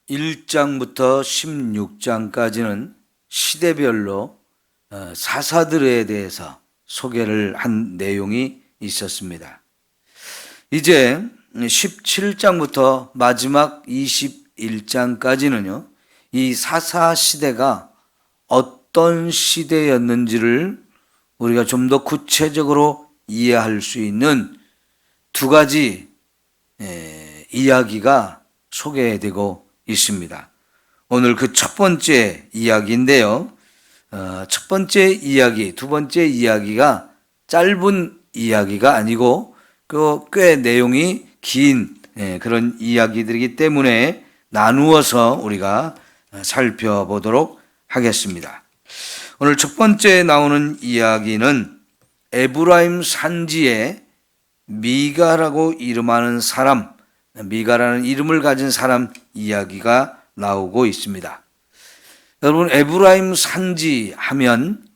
1장부터 16장까지는 시대별로 사사들에 대해서 소개를 한 내용이 있었습니다. 이제 17장부터 마지막 21장까지는요, 이 사사 시대가 어떤 시대였는지를 우리가 좀 더 구체적으로 이해할 수 있는 두 가지 이야기가 소개되고 있습니다. 오늘 그 첫 번째 이야기인데요. 첫 번째 이야기, 두 번째 이야기가 짧은 이야기가 아니고 꽤 내용이 긴 그런 이야기들이기 때문에 나누어서 우리가 살펴보도록 하겠습니다. 오늘 첫 번째 나오는 이야기는 에브라임 산지에 미가라고 이름하는 사람, 미가라는 이름을 가진 사람 이야기가 나오고 있습니다. 여러분, 에브라임 산지 하면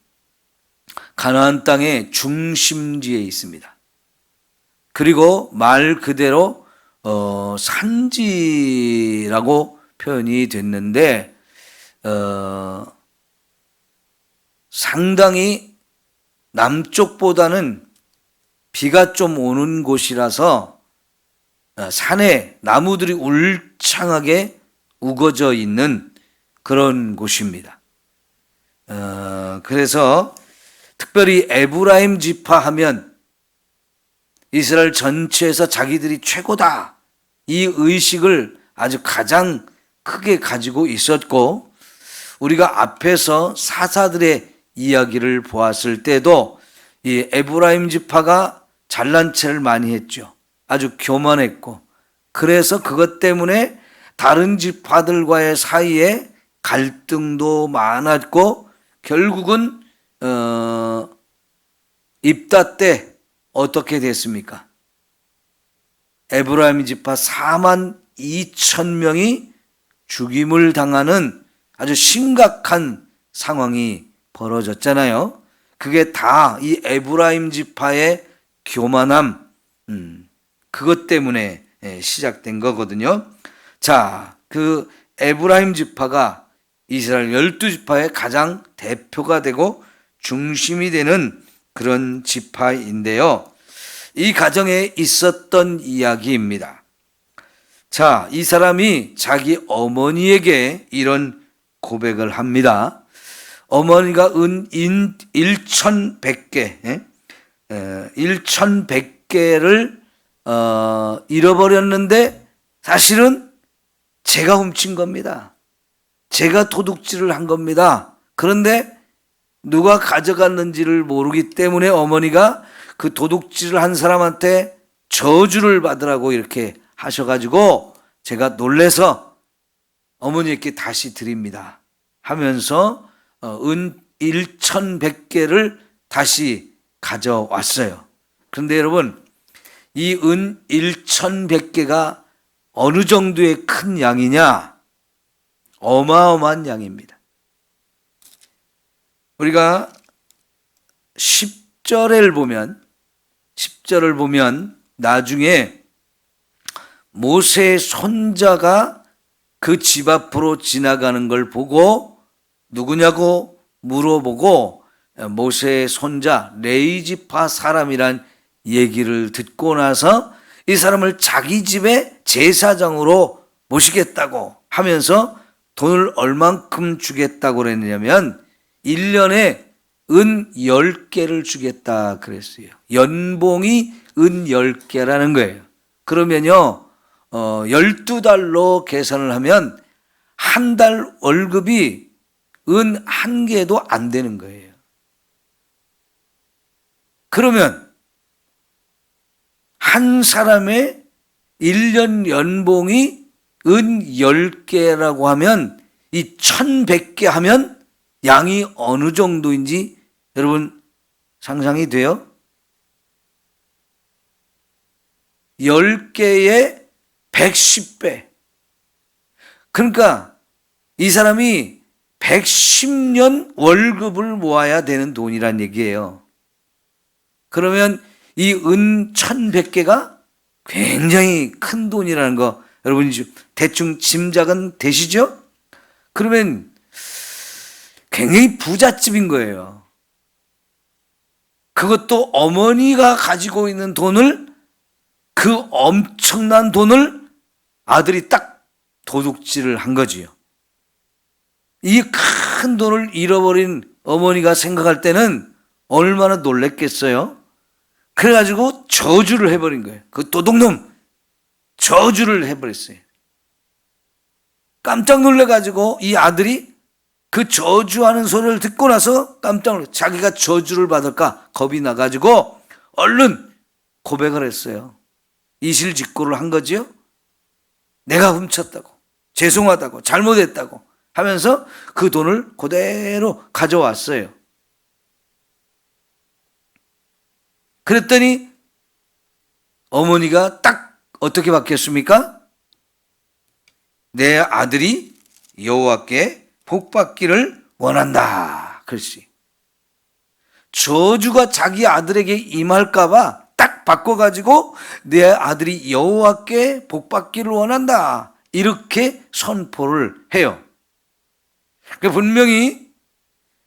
가나안 땅의 중심지에 있습니다. 그리고 말 그대로 산지라고 표현이 됐는데 상당히 남쪽보다는 비가 좀 오는 곳이라서 산에 나무들이 울창하게 우거져 있는 그런 곳입니다. 그래서 특별히 에브라임 지파 하면 이스라엘 전체에서 자기들이 최고다, 이 의식을 아주 가장 크게 가지고 있었고, 우리가 앞에서 사사들의 이야기를 보았을 때도 이 에브라임 지파가 잘난 체를 많이 했죠. 아주 교만했고, 그래서 그것 때문에 다른 지파들과의 사이에 갈등도 많았고, 결국은 입다 때 어떻게 됐습니까? 에브라임 지파 4만 2천 명이 죽임을 당하는 아주 심각한 상황이 벌어졌잖아요. 그게 다 이 에브라임 지파의 교만함, 그것 때문에 시작된 거거든요. 자, 그 에브라임 지파가 이스라엘 12지파의 가장 대표가 되고 중심이 되는 그런 지파인데요. 이 가정에 있었던 이야기입니다. 자, 이 사람이 자기 어머니에게 이런 고백을 합니다. 어머니가 은 1,100개, 1,100개를 잃어버렸는데 사실은 제가 훔친 겁니다. 제가 도둑질을 한 겁니다. 그런데 누가 가져갔는지를 모르기 때문에 어머니가 그 도둑질을 한 사람한테 저주를 받으라고 이렇게 하셔가지고 제가 놀래서 어머니께 다시 드립니다 하면서 은 1,100개를 다시 가져왔어요. 그런데 여러분, 이 은 1,100개가 어느 정도의 큰 양이냐? 어마어마한 양입니다. 우리가 10절을 보면 나중에 모세의 손자가 그 집 앞으로 지나가는 걸 보고 누구냐고 물어보고 모세의 손자 레위 지파 사람이란 얘기를 듣고 나서 이 사람을 자기 집에 제사장으로 모시겠다고 하면서 돈을 얼만큼 주겠다고 그랬냐면 1년에 은 10개를 주겠다 그랬어요. 연봉이 은 10개라는 거예요. 그러면요 12달로 계산을 하면 한 달 월급이 은 1개도 안 되는 거예요. 그러면 한 사람의 1년 연봉이 은 10개라고 하면 이 1,100개 하면 양이 어느 정도인지 여러분 상상이 돼요? 10개에 110배. 그러니까 이 사람이 110년 월급을 모아야 되는 돈이란 얘기예요. 그러면 이 은 1,100개가 굉장히 큰 돈이라는 거 여러분이 대충 짐작은 되시죠? 그러면 굉장히 부잣집인 거예요. 그것도 어머니가 가지고 있는 돈을, 그 엄청난 돈을 아들이 딱 도둑질을 한 거지요. 이 큰 돈을 잃어버린 어머니가 생각할 때는 얼마나 놀랬겠어요? 그래가지고 저주를 해버린 거예요. 그 도둑놈 저주를 해버렸어요. 깜짝 놀래가지고 이 아들이 그 저주하는 소리를 듣고 나서 깜짝 놀래, 자기가 저주를 받을까 겁이 나가지고 얼른 고백을 했어요. 이실직고를 한 거지요. 내가 훔쳤다고, 죄송하다고, 잘못했다고 하면서 그 돈을 그대로 가져왔어요. 그랬더니 어머니가 딱 어떻게 바뀌었습니까? 내 아들이 여호와께 복받기를 원한다. 그렇지. 저주가 자기 아들에게 임할까 봐 딱 바꿔가지고 내 아들이 여호와께 복받기를 원한다. 이렇게 선포를 해요. 분명히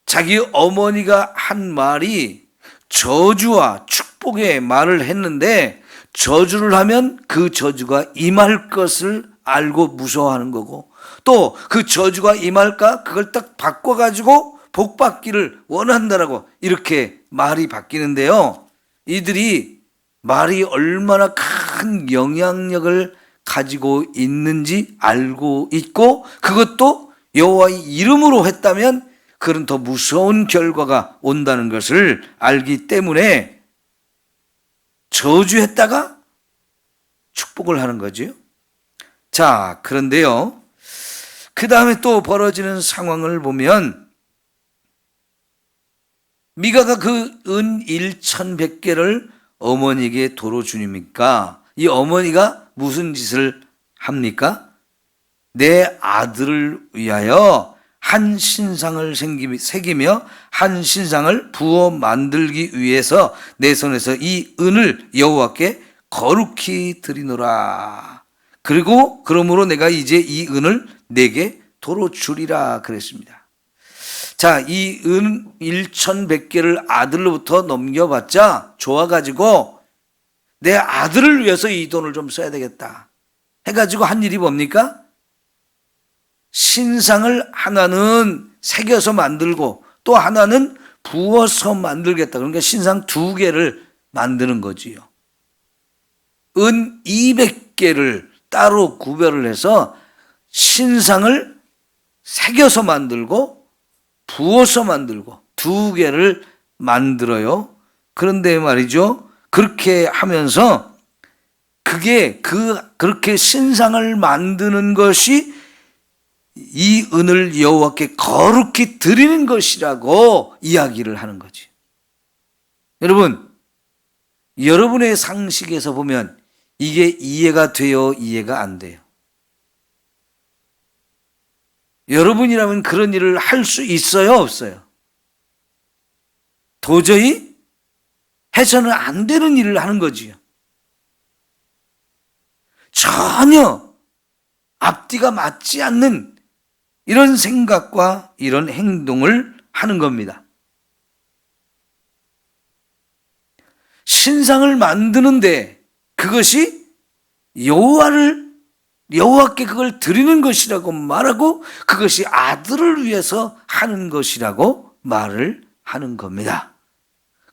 자기 어머니가 한 말이 저주와 축복의 말을 했는데, 저주를 하면 그 저주가 임할 것을 알고 무서워하는 거고, 또 그 저주가 임할까 그걸 딱 바꿔가지고 복받기를 원한다라고 이렇게 말이 바뀌는데요. 이들이 말이 얼마나 큰 영향력을 가지고 있는지 알고 있고, 그것도 여호와의 이름으로 했다면 그런 더 무서운 결과가 온다는 것을 알기 때문에 저주했다가 축복을 하는 거죠. 자, 그런데요, 그 다음에 또 벌어지는 상황을 보면 미가가 그 은 1,100개를 어머니에게 도로 주니까 이 어머니가 무슨 짓을 합니까? 내 아들을 위하여 한 신상을 새기며 한 신상을 부어 만들기 위해서 내 손에서 이 은을 여호와께 거룩히 드리노라. 그리고 그러므로 내가 이제 이 은을 내게 도로 주리라 그랬습니다. 자, 이 은 1,100개를 아들로부터 넘겨받자 좋아가지고 내 아들을 위해서 이 돈을 좀 써야 되겠다 해가지고 한 일이 뭡니까? 신상을 하나는 새겨서 만들고 또 하나는 부어서 만들겠다. 그러니까 신상 2개를 만드는 거지요. 은 200개를 따로 구별을 해서 신상을 새겨서 만들고 부어서 만들고 2개를 만들어요. 그런데 말이죠, 그렇게 하면서 그렇게 신상을 만드는 것이 이 은을 여호와께 거룩히 드리는 것이라고 이야기를 하는 거지. 여러분, 여러분의 상식에서 보면 이게 이해가 돼요, 이해가 안 돼요? 여러분이라면 그런 일을 할 수 있어요, 없어요? 도저히 해서는 안 되는 일을 하는 거지요. 전혀 앞뒤가 맞지 않는 이런 생각과 이런 행동을 하는 겁니다. 신상을 만드는데 그것이 여호와께 그걸 드리는 것이라고 말하고 그것이 아들을 위해서 하는 것이라고 말을 하는 겁니다.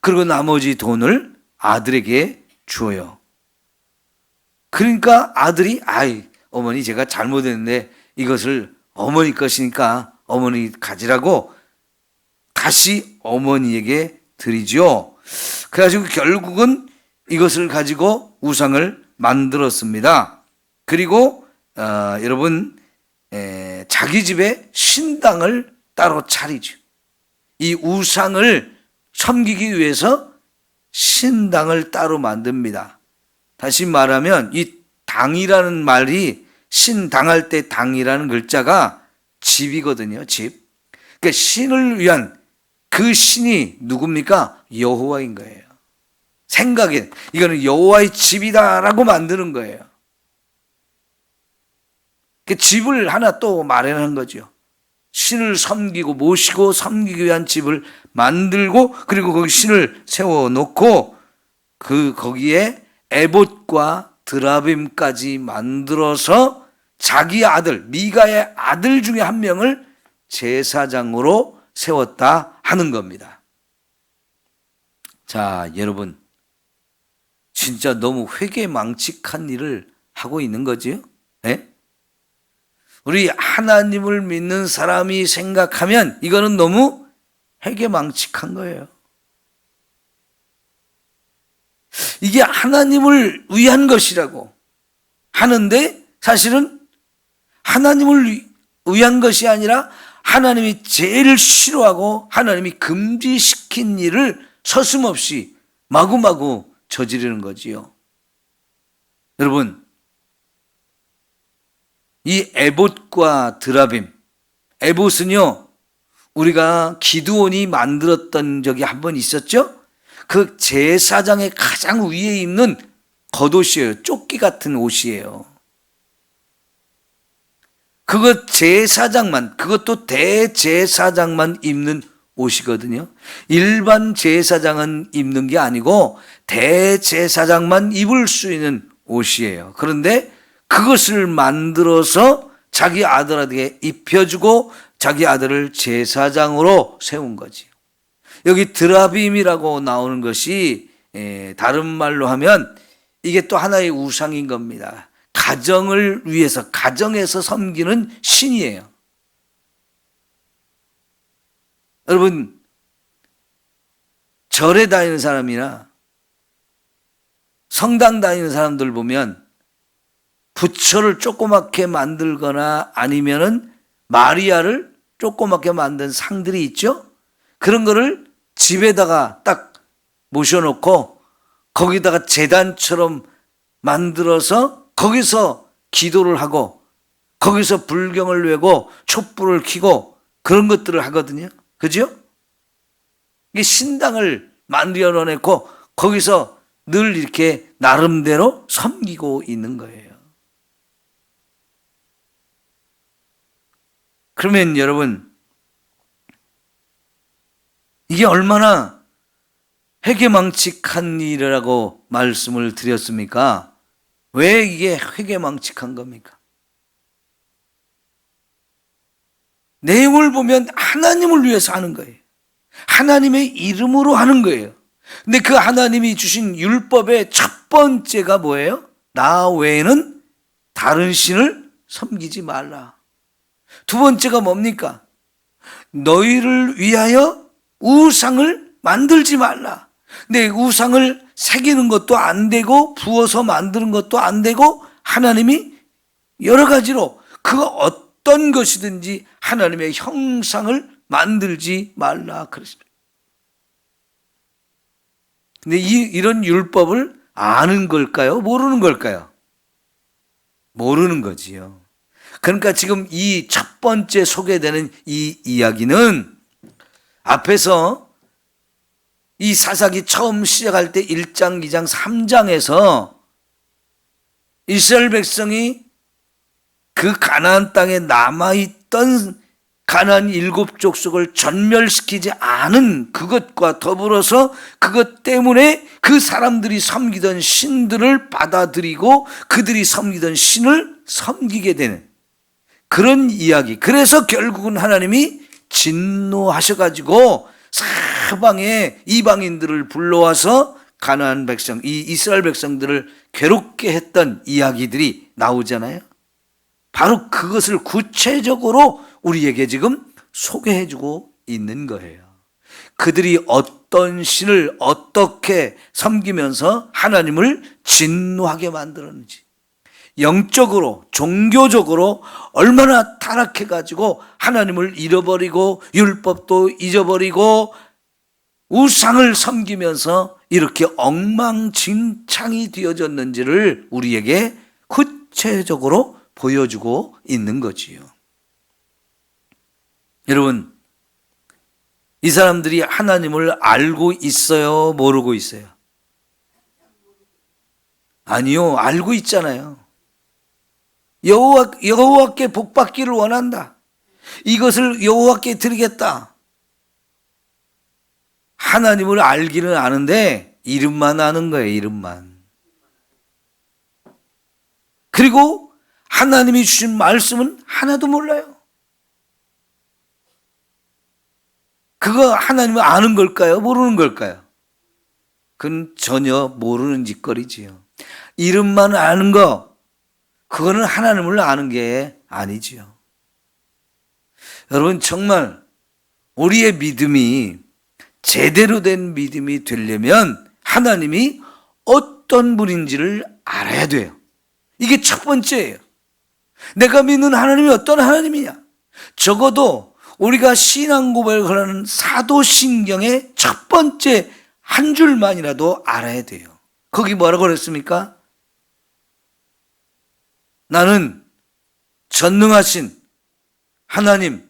그리고 나머지 돈을 아들에게 주어요. 그러니까 아들이 어머니 제가 잘못했는데 이것을 어머니 것이니까 어머니 가지라고 다시 어머니에게 드리죠. 그래가지고 결국은 이것을 가지고 우상을 만들었습니다. 그리고 여러분, 자기 집에 신당을 따로 차리죠. 이 우상을 섬기기 위해서 신당을 따로 만듭니다. 다시 말하면 이 당이라는 말이 신당할 때 당이라는 글자가 집이거든요. 집. 그러니까 신을 위한 그 신이 누굽니까? 여호와인 거예요. 생각에 이거는 여호와의 집이다라고 만드는 거예요. 그 집을 하나 또 마련한 거죠. 신을 섬기고 모시고 섬기기 위한 집을 만들고 그리고 거기 신을 세워놓고 거기에 에봇과 드라빔까지 만들어서 자기 아들 미가의 아들 중에 한 명을 제사장으로 세웠다 하는 겁니다. 자, 여러분, 진짜 너무 회개망측한 일을 하고 있는 거지요? 네? 우리 하나님을 믿는 사람이 생각하면 이거는 너무 회개망측한 거예요. 이게 하나님을 위한 것이라고 하는데 사실은 하나님을 위한 것이 아니라 하나님이 제일 싫어하고 하나님이 금지시킨 일을 서슴없이 마구마구 저지르는 거지요. 여러분, 이 에봇과 드라빔, 에봇은요 우리가 기드온이 만들었던 적이 한 번 있었죠. 그 제사장의 가장 위에 입는 겉옷이에요. 조끼 같은 옷이에요. 그것 제사장만, 그것도 대제사장만 입는 옷이거든요. 일반 제사장은 입는 게 아니고 대제사장만 입을 수 있는 옷이에요. 그런데 그것을 만들어서 자기 아들에게 입혀주고 자기 아들을 제사장으로 세운 거지. 여기 드라빔이라고 나오는 것이 다른 말로 하면 이게 또 하나의 우상인 겁니다. 가정을 위해서, 가정에서 섬기는 신이에요. 여러분, 절에 다니는 사람이나 성당 다니는 사람들 보면 부처를 조그맣게 만들거나 아니면은 마리아를 조그맣게 만든 상들이 있죠? 그런 거를 집에다가 딱 모셔놓고 거기다가 제단처럼 만들어서 거기서 기도를 하고 거기서 불경을 외고 촛불을 켜고 그런 것들을 하거든요. 그죠? 이게 신당을 만들어 놓고 거기서 늘 이렇게 나름대로 섬기고 있는 거예요. 그러면 여러분, 이게 얼마나 회개망측한 일이라고 말씀을 드렸습니까? 왜 이게 회개망측한 겁니까? 내용을 보면 하나님을 위해서 하는 거예요. 하나님의 이름으로 하는 거예요. 근데 그 하나님이 주신 율법의 첫 번째가 뭐예요? 나 외에는 다른 신을 섬기지 말라. 두 번째가 뭡니까? 너희를 위하여 우상을 만들지 말라. 근데 우상을 새기는 것도 안 되고 부어서 만드는 것도 안 되고 하나님이 여러 가지로 그 어떤 것이든지 하나님의 형상을 만들지 말라 그랬습니다. 근데 이런 율법을 아는 걸까요? 모르는 걸까요? 모르는 거지요. 그러니까 지금 이 첫 번째 소개되는 이 이야기는 앞에서 이 사사기 처음 시작할 때 1장, 2장, 3장에서 이스라엘 백성이 그 가나안 땅에 남아있던 가나안 7족속을 전멸시키지 않은 그것과 더불어서 그것 때문에 그 사람들이 섬기던 신들을 받아들이고 그들이 섬기던 신을 섬기게 되는 그런 이야기. 그래서 결국은 하나님이 진노하셔가지고 사방에 이방인들을 불러와서 가나안 백성, 이 이스라엘 백성들을 괴롭게 했던 이야기들이 나오잖아요. 바로 그것을 구체적으로 우리에게 지금 소개해주고 있는 거예요. 그들이 어떤 신을 어떻게 섬기면서 하나님을 진노하게 만들었는지, 영적으로 종교적으로 얼마나 타락해가지고 하나님을 잃어버리고 율법도 잊어버리고 우상을 섬기면서 이렇게 엉망진창이 되어졌는지를 우리에게 구체적으로 보여주고 있는 거지요. 여러분, 이 사람들이 하나님을 알고 있어요? 모르고 있어요? 아니요, 알고 있잖아요. 여호와께 복받기를 원한다. 이것을 여호와께 드리겠다. 하나님을 알기는 아는데 이름만 아는 거예요. 이름만. 그리고 하나님이 주신 말씀은 하나도 몰라요. 그거 하나님을 아는 걸까요? 모르는 걸까요? 그건 전혀 모르는 짓거리지요. 이름만 아는 거, 그거는 하나님을 아는 게 아니지요. 여러분, 정말 우리의 믿음이 제대로 된 믿음이 되려면 하나님이 어떤 분인지를 알아야 돼요. 이게 첫 번째예요. 내가 믿는 하나님이 어떤 하나님이냐? 적어도 우리가 신앙 고백을 하는 사도신경의 첫 번째 한 줄만이라도 알아야 돼요. 거기 뭐라고 그랬습니까? 나는 전능하신 하나님,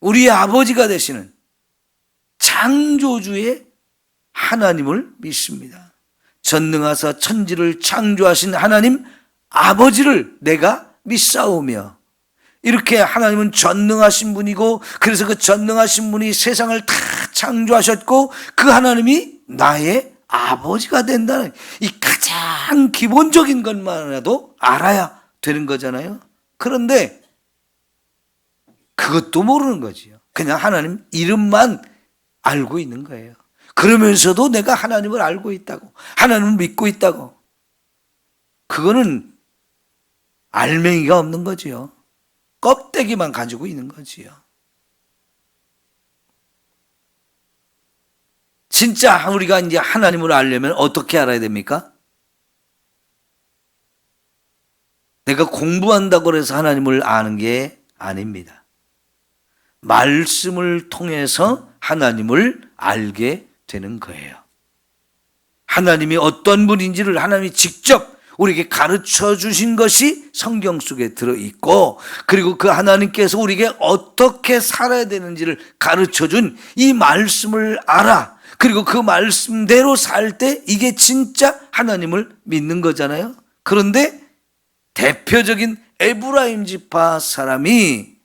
우리의 아버지가 되시는 창조주의 하나님을 믿습니다. 전능하사 천지를 창조하신 하나님 아버지를 내가 믿사오며, 이렇게 하나님은 전능하신 분이고, 그래서 그 전능하신 분이 세상을 다 창조하셨고 그 하나님이 나의 아버지가 된다는 이 가장 기본적인 것만이라도 알아야 되는 거잖아요. 그런데 그것도 모르는 거지요. 그냥 하나님 이름만 알고 있는 거예요. 그러면서도 내가 하나님을 알고 있다고, 하나님을 믿고 있다고, 그거는 알맹이가 없는 거지요. 껍데기만 가지고 있는 거지요. 진짜 우리가 이제 하나님을 알려면 어떻게 알아야 됩니까? 내가 공부한다고 해서 하나님을 아는 게 아닙니다. 말씀을 통해서 하나님을 알게 되는 거예요. 하나님이 어떤 분인지를 하나님이 직접 우리에게 가르쳐 주신 것이 성경 속에 들어있고, 그리고 그 하나님께서 우리에게 어떻게 살아야 되는지를 가르쳐 준 이 말씀을 알아. 그리고 그 말씀대로 살 때 이게 진짜 하나님을 믿는 거잖아요. 그런데 대표적인 에브라임 지파 사람이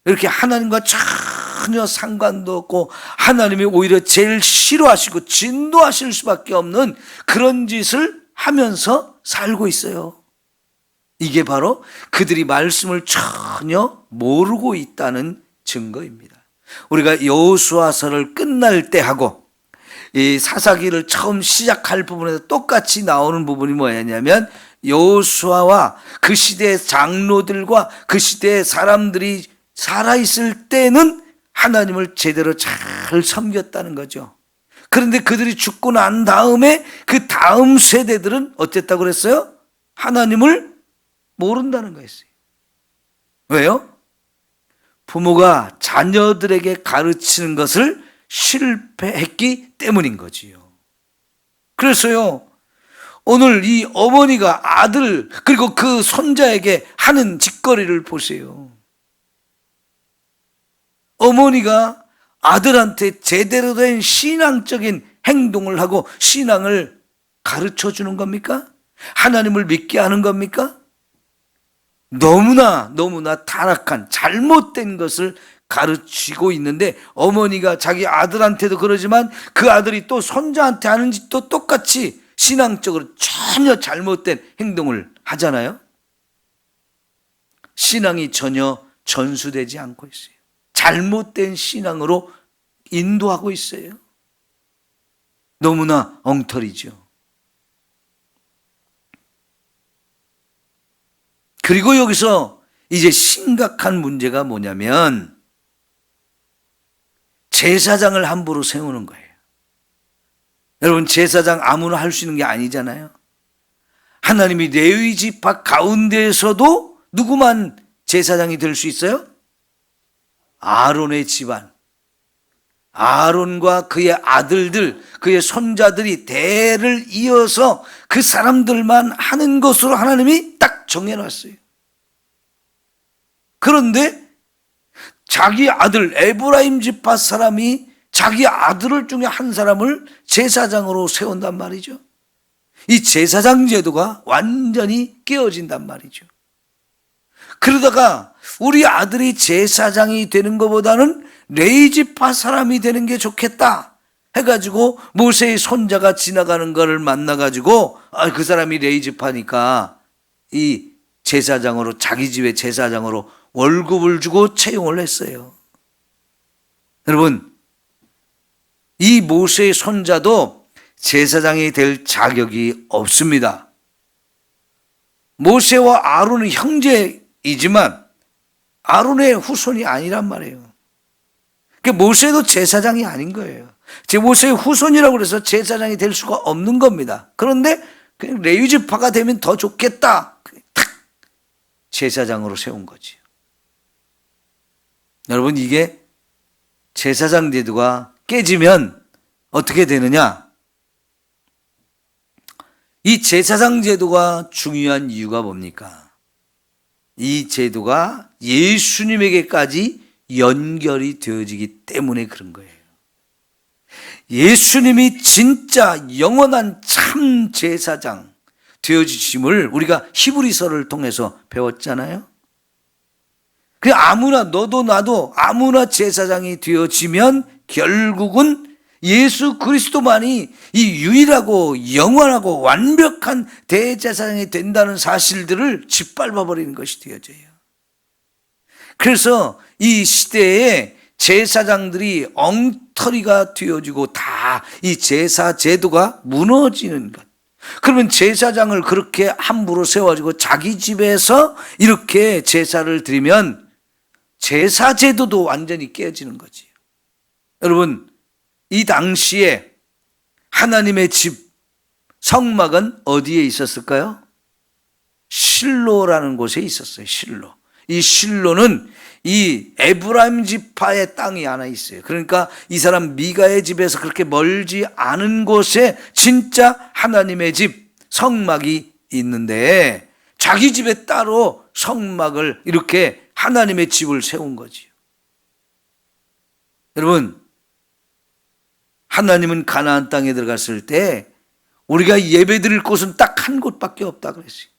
이렇게 하나님과 전혀 상관도 없고 하나님이 오히려 제일 싫어하시고 진노하실 수밖에 없는 그런 짓을 하면서 살고 있어요. 이게 바로 그들이 말씀을 전혀 모르고 있다는 증거입니다. 우리가 여호수아서를 끝날 때 하고 이 사사기를 처음 시작할 부분에서 똑같이 나오는 부분이 뭐였냐면, 여호수아와 그 시대의 장로들과 그 시대의 사람들이 살아있을 때는 하나님을 제대로 잘 섬겼다는 거죠. 그런데 그들이 죽고 난 다음에 그 다음 세대들은 어땠다고 그랬어요? 하나님을 모른다는 거였어요. 왜요? 부모가 자녀들에게 가르치는 것을 실패했기 때문인 거지요. 그래서요, 오늘 이 어머니가 아들 그리고 그 손자에게 하는 짓거리를 보세요. 어머니가 아들한테 제대로 된 신앙적인 행동을 하고 신앙을 가르쳐 주는 겁니까? 하나님을 믿게 하는 겁니까? 너무나 타락한 잘못된 것을 가르치고 있는데, 어머니가 자기 아들한테도 그러지만 그 아들이 또 손자한테 하는 짓도 똑같이 신앙적으로 전혀 잘못된 행동을 하잖아요. 신앙이 전혀 전수되지 않고 있어요. 잘못된 신앙으로 인도하고 있어요. 너무나 엉터리죠. 그리고 여기서 이제 심각한 문제가 뭐냐면, 제사장을 함부로 세우는 거예요. 여러분, 제사장 아무나 할 수 있는 게 아니잖아요. 하나님이 레위 지파 가운데에서도 누구만 제사장이 될 수 있어요? 아론의 집안, 아론과 그의 아들들, 그의 손자들이 대를 이어서 그 사람들만 하는 것으로 하나님이 딱 정해놨어요. 그런데 자기 아들 에브라임 지파 사람이 자기 아들을 중에 한 사람을 제사장으로 세운단 말이죠. 이 제사장 제도가 완전히 깨어진단 말이죠. 그러다가 우리 아들이 제사장이 되는 것보다는 레위지파 사람이 되는 게 좋겠다 해가지고 모세의 손자가 지나가는 것을 만나가지고 그 사람이 레위지파니까 이 제사장으로, 자기 집의 제사장으로 월급을 주고 채용을 했어요. 여러분, 이 모세의 손자도 제사장이 될 자격이 없습니다. 모세와 아론은 형제이지만 아론의 후손이 아니란 말이에요. 그러니까 모세도 제사장이 아닌 거예요. 모세의 후손이라고 해서 제사장이 될 수가 없는 겁니다. 그런데 그냥 레위지파가 되면 더 좋겠다, 탁 제사장으로 세운 거지요. 여러분, 이게 제사장 제도가 깨지면 어떻게 되느냐? 이 제사장 제도가 중요한 이유가 뭡니까? 이 제도가 예수님에게까지 연결이 되어지기 때문에 그런 거예요. 예수님이 진짜 영원한 참 제사장 되어지심을 우리가 히브리서를 통해서 배웠잖아요. 그냥 아무나, 너도 나도 아무나 제사장이 되어지면 결국은 예수 그리스도만이 이 유일하고 영원하고 완벽한 대제사장이 된다는 사실들을 짓밟아 버리는 것이 되어져요. 그래서 이 시대에 제사장들이 엉터리가 되어지고 다 이 제사 제도가 무너지는 것. 그러면 제사장을 그렇게 함부로 세워가지고 자기 집에서 이렇게 제사를 드리면 제사 제도도 완전히 깨어지는 거지요. 여러분, 이 당시에 하나님의 집 성막은 어디에 있었을까요? 실로라는 곳에 있었어요. 실로. 이 실로는 이 에브라임 지파의 땅이 하나 있어요. 그러니까 이 사람 미가의 집에서 그렇게 멀지 않은 곳에 진짜 하나님의 집 성막이 있는데 자기 집에 따로 성막을 이렇게 하나님의 집을 세운 거지요. 여러분, 하나님은 가나안 땅에 들어갔을 때 우리가 예배드릴 곳은 딱 한 곳밖에 없다 그랬어요.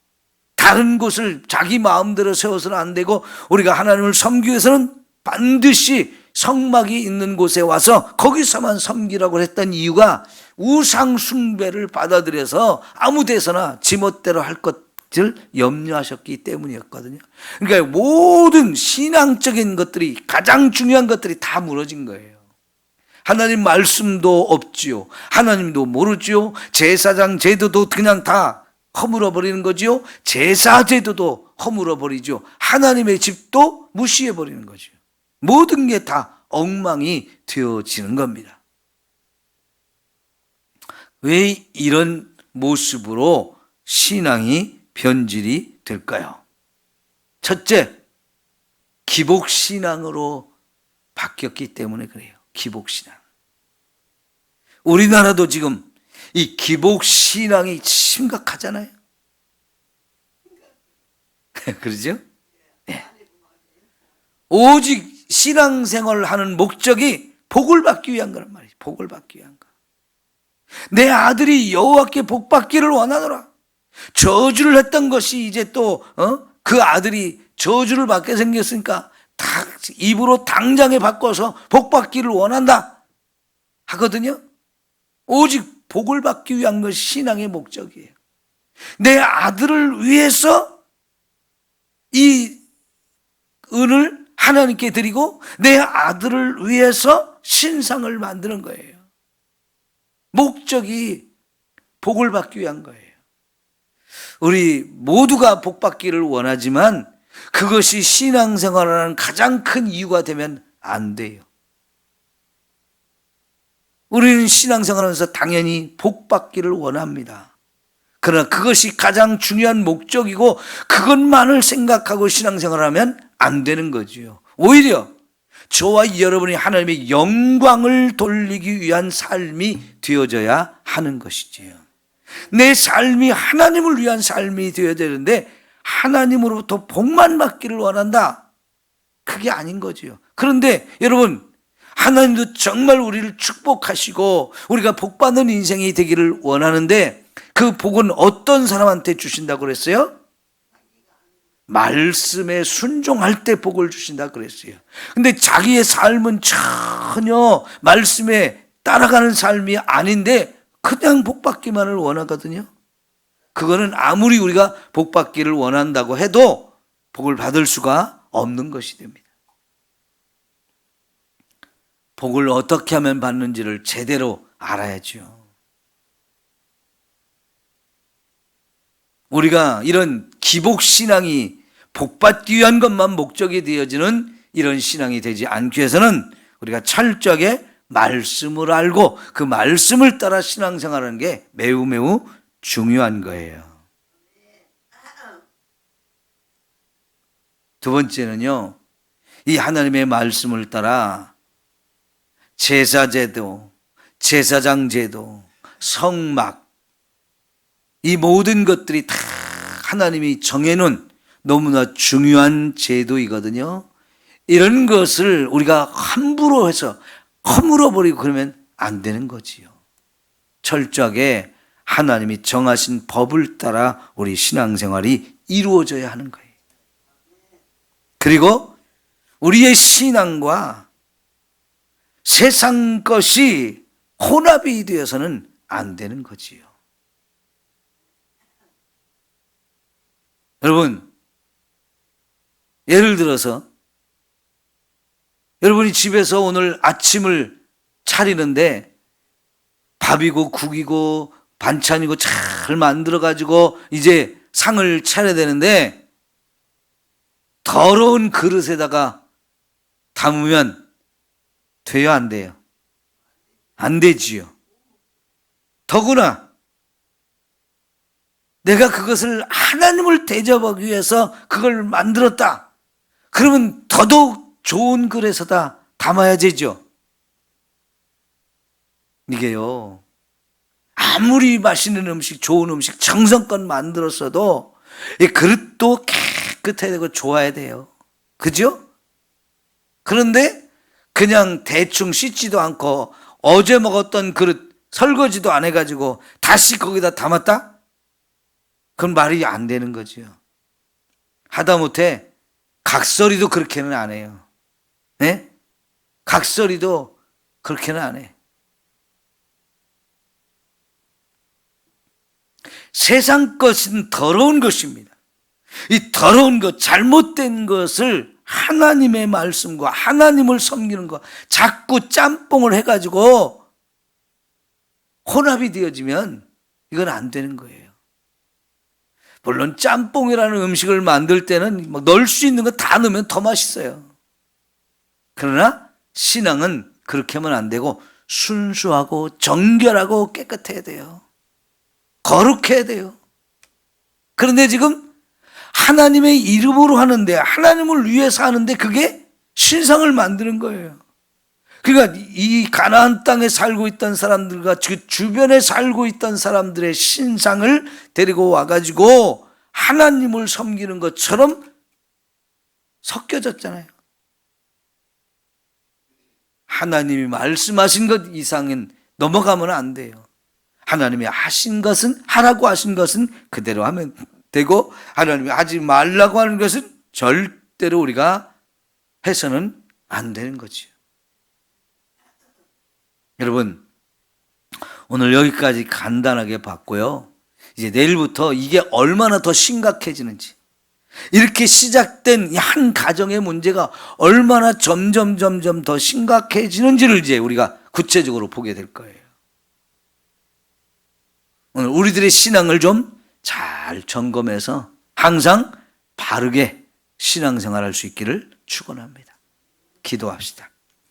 다른 곳을 자기 마음대로 세워서는 안 되고 우리가 하나님을 섬기기 위해서는 반드시 성막이 있는 곳에 와서 거기서만 섬기라고 했던 이유가 우상 숭배를 받아들여서 아무 데서나 지멋대로 할 것을 염려하셨기 때문이었거든요. 그러니까 모든 신앙적인 것들이, 가장 중요한 것들이 다 무너진 거예요. 하나님 말씀도 없지요. 하나님도 모르지요. 제사장 제도도 그냥 다 허물어 버리는 거지요. 제사 제도도 허물어 버리죠. 하나님의 집도 무시해 버리는 거죠. 모든 게 다 엉망이 되어지는 겁니다. 왜 이런 모습으로 신앙이 변질이 될까요? 첫째, 기복신앙으로 바뀌었기 때문에 그래요. 기복신앙. 우리나라도 지금 이 기복신앙이 심각하잖아요. 그러죠? 네. 오직 신앙생활을 하는 목적이 복을 받기 위한 거란 말이에요. 복을 받기 위한 거. 내 아들이 여호와께 복 받기를 원하노라. 저주를 했던 것이 이제 또 그 아들이 저주를 받게 생겼으니까 다 입으로 당장에 바꿔서 복 받기를 원한다 하거든요. 오직 복을 받기 위한 것이 신앙의 목적이에요. 내 아들을 위해서 이 은을 하나님께 드리고 내 아들을 위해서 신상을 만드는 거예요. 목적이 복을 받기 위한 거예요. 우리 모두가 복 받기를 원하지만 그것이 신앙생활을 하는 가장 큰 이유가 되면 안 돼요. 우리는 신앙생활하면서 당연히 복 받기를 원합니다. 그러나 그것이 가장 중요한 목적이고 그것만을 생각하고 신앙생활하면 안 되는 거지요. 오히려 저와 여러분이 하나님의 영광을 돌리기 위한 삶이 되어져야 하는 것이지요. 내 삶이 하나님을 위한 삶이 되어야 되는데 하나님으로부터 복만 받기를 원한다. 그게 아닌 거지요. 그런데 여러분, 하나님도 정말 우리를 축복하시고 우리가 복받는 인생이 되기를 원하는데 그 복은 어떤 사람한테 주신다고 그랬어요? 말씀에 순종할 때 복을 주신다 그랬어요. 근데 자기의 삶은 전혀 말씀에 따라가는 삶이 아닌데 그냥 복 받기만을 원하거든요. 그거는 아무리 우리가 복 받기를 원한다고 해도 복을 받을 수가 없는 것이 됩니다. 복을 어떻게 하면 받는지를 제대로 알아야죠. 우리가 이런 기복신앙이 복받기 위한 것만 목적이 되어지는 이런 신앙이 되지 않기 위해서는 우리가 철저하게 말씀을 알고 그 말씀을 따라 신앙생활하는 게 매우 매우 중요한 거예요. 두 번째는요, 이 하나님의 말씀을 따라 제사제도, 제사장제도, 성막, 이 모든 것들이 다 하나님이 정해놓은 너무나 중요한 제도이거든요. 이런 것을 우리가 함부로 해서 허물어버리고 그러면 안 되는 거지요. 철저하게 하나님이 정하신 법을 따라 우리 신앙생활이 이루어져야 하는 거예요. 그리고 우리의 신앙과 세상 것이 혼합이 되어서는 안 되는 거지요. 여러분, 예를 들어서 여러분이 집에서 오늘 아침을 차리는데 밥이고 국이고 반찬이고 잘 만들어가지고 이제 상을 차려야 되는데 더러운 그릇에다가 담으면 돼요, 안 돼요? 안 되지요. 더구나 내가 그것을 하나님을 대접하기 위해서 그걸 만들었다. 그러면 더더욱 좋은 그릇에다 담아야 되죠. 이게요, 아무리 맛있는 음식, 좋은 음식, 정성껏 만들었어도 이 그릇도 깨끗해야 되고 좋아야 돼요. 그죠? 그런데 그냥 대충 씻지도 않고 어제 먹었던 그릇 설거지도 안 해가지고 다시 거기다 담았다? 그건 말이 안 되는 거죠. 하다못해 각설이도 그렇게는 안 해요. 네? 각설이도 그렇게는 안 해. 세상 것은 더러운 것입니다. 이 더러운 것, 잘못된 것을 하나님의 말씀과 하나님을 섬기는 것, 자꾸 짬뽕을 해가지고 혼합이 되어지면 이건 안 되는 거예요. 물론 짬뽕이라는 음식을 만들 때는 넣을 수 있는 거 다 넣으면 더 맛있어요. 그러나 신앙은 그렇게 하면 안 되고 순수하고 정결하고 깨끗해야 돼요. 거룩해야 돼요. 그런데 지금 하나님의 이름으로 하는데, 하나님을 위해서 하는데 그게 신상을 만드는 거예요. 그러니까 이 가나안 땅에 살고 있던 사람들과 그 주변에 살고 있던 사람들의 신상을 데리고 와가지고 하나님을 섬기는 것처럼 섞여졌잖아요. 하나님이 말씀하신 것 이상은 넘어가면 안 돼요. 하나님이 하신 것은, 하라고 하신 것은 그대로 하면 되고, 하나님이 하지 말라고 하는 것은 절대로 우리가 해서는 안 되는 거지요. 여러분, 오늘 여기까지 간단하게 봤고요. 이제 내일부터 이게 얼마나 더 심각해지는지, 이렇게 시작된 한 가정의 문제가 얼마나 점점 더 심각해지는지를 이제 우리가 구체적으로 보게 될 거예요. 오늘 우리들의 신앙을 좀 잘 점검해서 항상 바르게 신앙생활할 수 있기를 축원합니다. 기도합시다.